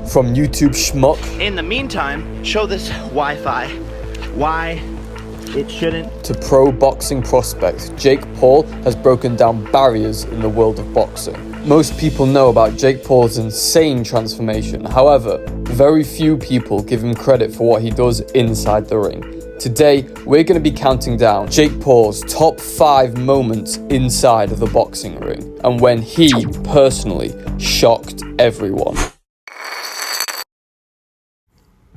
from YouTube schmuck. In the meantime, show this Wi-Fi why it shouldn't. To pro boxing prospect, Jake Paul has broken down barriers in the world of boxing. Most people know about Jake Paul's insane transformation. However, very few people give him credit for what he does inside the ring. Today, we're going to be counting down Jake Paul's top 5 moments inside of the boxing ring and when he personally shocked everyone.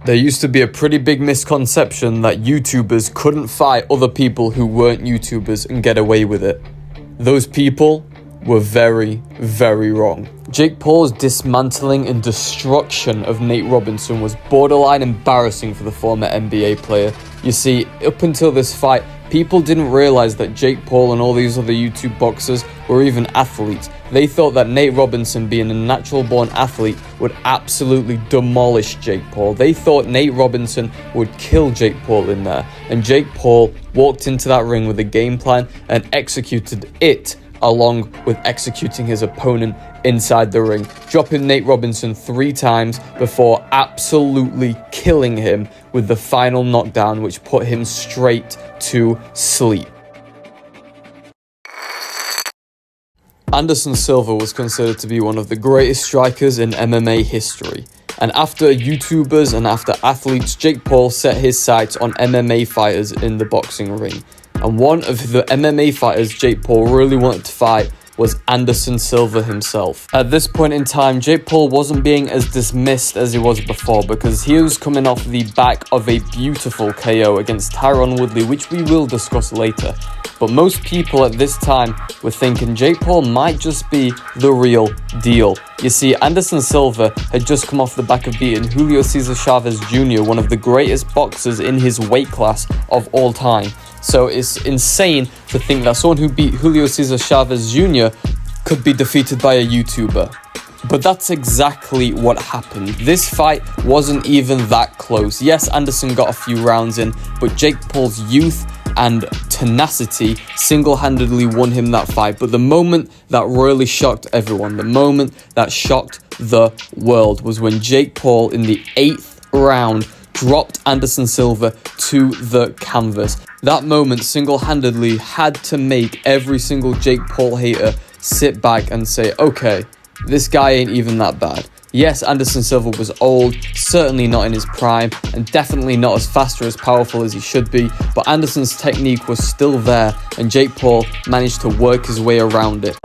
There used to be a pretty big misconception that YouTubers couldn't fight other people who weren't YouTubers and get away with it. Those people were very, very wrong. Jake Paul's dismantling and destruction of Nate Robinson was borderline embarrassing for the former NBA player. You see, up until this fight, people didn't realize that Jake Paul and all these other YouTube boxers were even athletes. They thought that Nate Robinson, being a natural-born athlete, would absolutely demolish Jake Paul. They thought Nate Robinson would kill Jake Paul in there. And Jake Paul walked into that ring with a game plan and executed it, along with executing his opponent inside the ring, dropping Nate Robinson 3 times before absolutely killing him with the final knockdown, which put him straight to sleep. Anderson Silva was considered to be one of the greatest strikers in MMA history. And after YouTubers and after athletes, Jake Paul set his sights on MMA fighters in the boxing ring. And one of the MMA fighters Jake Paul really wanted to fight was Anderson Silva himself. At this point in time, Jake Paul wasn't being as dismissed as he was before because he was coming off the back of a beautiful KO against Tyron Woodley, which we will discuss later. But most people at this time were thinking Jake Paul might just be the real deal. You see, Anderson Silva had just come off the back of beating Julio Cesar Chavez Jr., one of the greatest boxers in his weight class of all time. So it's insane to think that someone who beat Julio Cesar Chavez Jr. could be defeated by a YouTuber. But that's exactly what happened. This fight wasn't even that close. Yes, Anderson got a few rounds in, but Jake Paul's youth and tenacity single-handedly won him that fight. But the moment that really shocked everyone, the moment that shocked the world, was when Jake Paul in the 8th round dropped Anderson Silva to the canvas. That moment single-handedly had to make every single Jake Paul hater sit back and say, okay, this guy ain't even that bad. Yes, Anderson Silva was old, certainly not in his prime, and definitely not as fast or as powerful as he should be, but Anderson's technique was still there, and Jake Paul managed to work his way around it.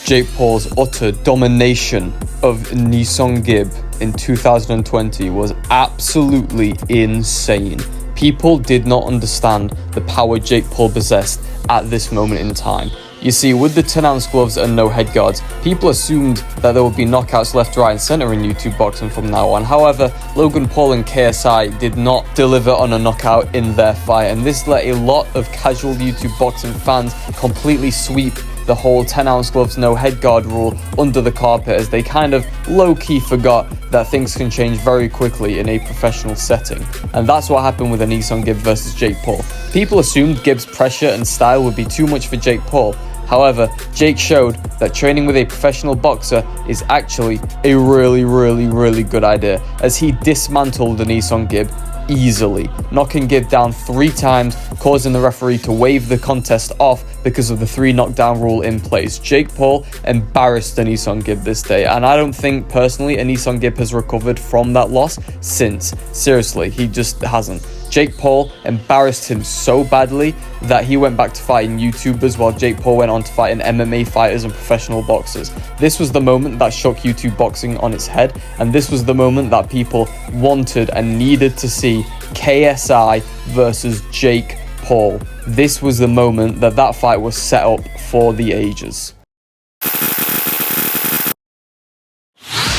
Jake Paul's utter domination of Nissan Gibb in 2020 was absolutely insane. People did not understand the power Jake Paul possessed at this moment in time. You see, with the 10-ounce gloves and no head guards, people assumed that there would be knockouts left, right and center in YouTube boxing from now on. However, Logan Paul and KSI did not deliver on a knockout in their fight, and this let a lot of casual YouTube boxing fans completely sweep the whole 10-ounce gloves, no head guard rule under the carpet, as they kind of low-key forgot that things can change very quickly in a professional setting. And that's what happened with a Nissan Gibb versus Jake Paul. People assumed Gibb's pressure and style would be too much for Jake Paul. However, Jake showed that training with a professional boxer is actually a really good idea, as he dismantled the Nissan Gibb easily, knocking Gibb down 3 times, causing the referee to waive the contest off because of the 3 knockdown rule in place. Jake Paul embarrassed the Nissan Gibb this day, and I don't think personally a Nissan Gibb has recovered from that loss since. Seriously, he just hasn't. Jake Paul embarrassed him so badly that he went back to fighting YouTubers while Jake Paul went on to fighting MMA fighters and professional boxers. This was the moment that shook YouTube boxing on its head, and this was the moment that people wanted and needed to see KSI versus Jake Paul. This was the moment that that fight was set up for the ages.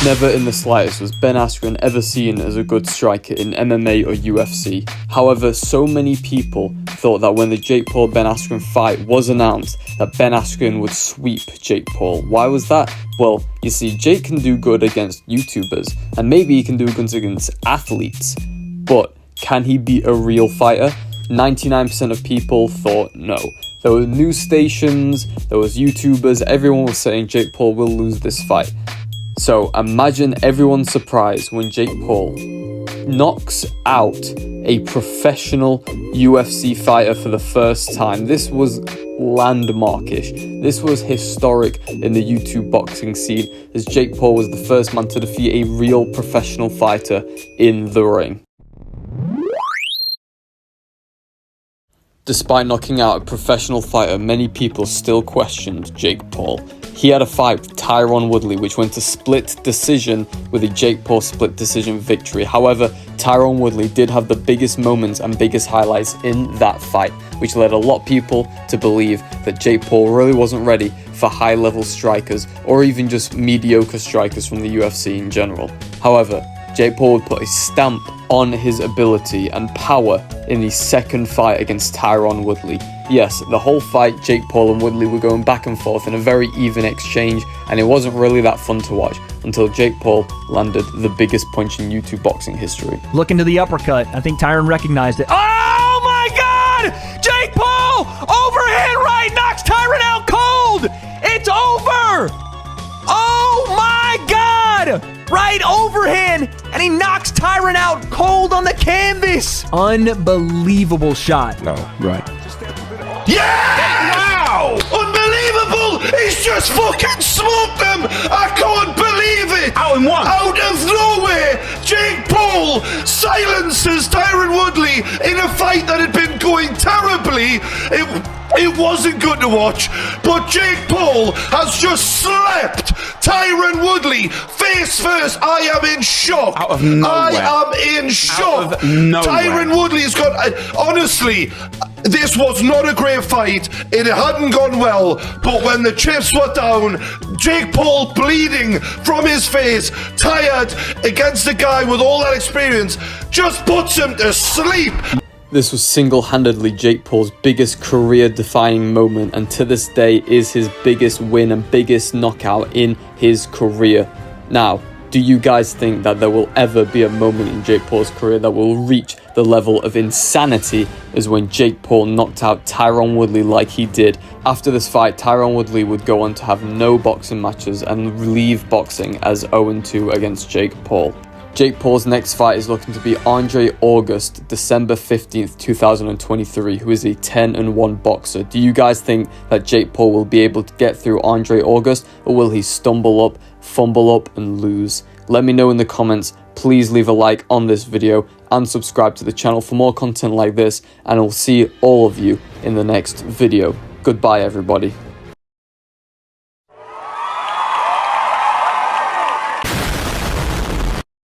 Never in the slightest was Ben Askren ever seen as a good striker in MMA or UFC. However, so many people thought that when the Jake Paul-Ben Askren fight was announced, that Ben Askren would sweep Jake Paul. Why was that? Well, you see, Jake can do good against YouTubers, and maybe he can do good against athletes, but can he be a real fighter? 99% of people thought no. There were news stations, there was YouTubers, everyone was saying Jake Paul will lose this fight. So imagine everyone's surprise when Jake Paul knocks out a professional UFC fighter for the first time. This was landmarkish. This was historic in the YouTube boxing scene, as Jake Paul was the first man to defeat a real professional fighter in the ring. Despite knocking out a professional fighter, many people still questioned Jake Paul. He had a fight with Tyron Woodley, which went to split decision with a Jake Paul split decision victory. However, Tyron Woodley did have the biggest moments and biggest highlights in that fight, which led a lot of people to believe that Jake Paul really wasn't ready for high-level strikers or even just mediocre strikers from the UFC in general. However, Jake Paul would put a stamp on his ability and power in the second fight against Tyron Woodley. Yes, the whole fight, Jake Paul and Woodley were going back and forth in a very even exchange, and it wasn't really that fun to watch until Jake Paul landed the biggest punch in YouTube boxing history. Look into the uppercut. I think Tyron recognized it. Oh my God! Jake Paul! Overhand right knocks Tyron out cold! It's over! Oh my God! Right overhand, and he knocks Tyron out cold on the canvas. Unbelievable shot. No, right. Yeah! Wow! Unbelievable! He's just fucking smoked them! I can't believe it! Out in one! Out of nowhere, Jake Paul silences Tyron Woodley in a fight that had been going terribly. It wasn't good to watch, but Jake Paul has just slapped Tyron Woodley face first. I am in shock. Out of nowhere. I am in shock. Out of nowhere. Tyron Woodley's got... honestly, this was not a great fight. It hadn't gone well, but when the chips were down, Jake Paul bleeding from his face, tired, against a guy with all that experience, just puts him to sleep. This was single-handedly Jake Paul's biggest career-defining moment, and to this day is his biggest win and biggest knockout in his career. Now, do you guys think that there will ever be a moment in Jake Paul's career that will reach the level of insanity as when Jake Paul knocked out Tyron Woodley like he did? After this fight, Tyron Woodley would go on to have no boxing matches and leave boxing as 0-2 against Jake Paul. Jake Paul's next fight is looking to be Andre August, December 15th, 2023, who is a 10-1 boxer. Do you guys think that Jake Paul will be able to get through Andre August, or will he stumble up, fumble up, and lose? Let me know in the comments. Please leave a like on this video and subscribe to the channel for more content like this, and I'll see all of you in the next video. Goodbye, everybody.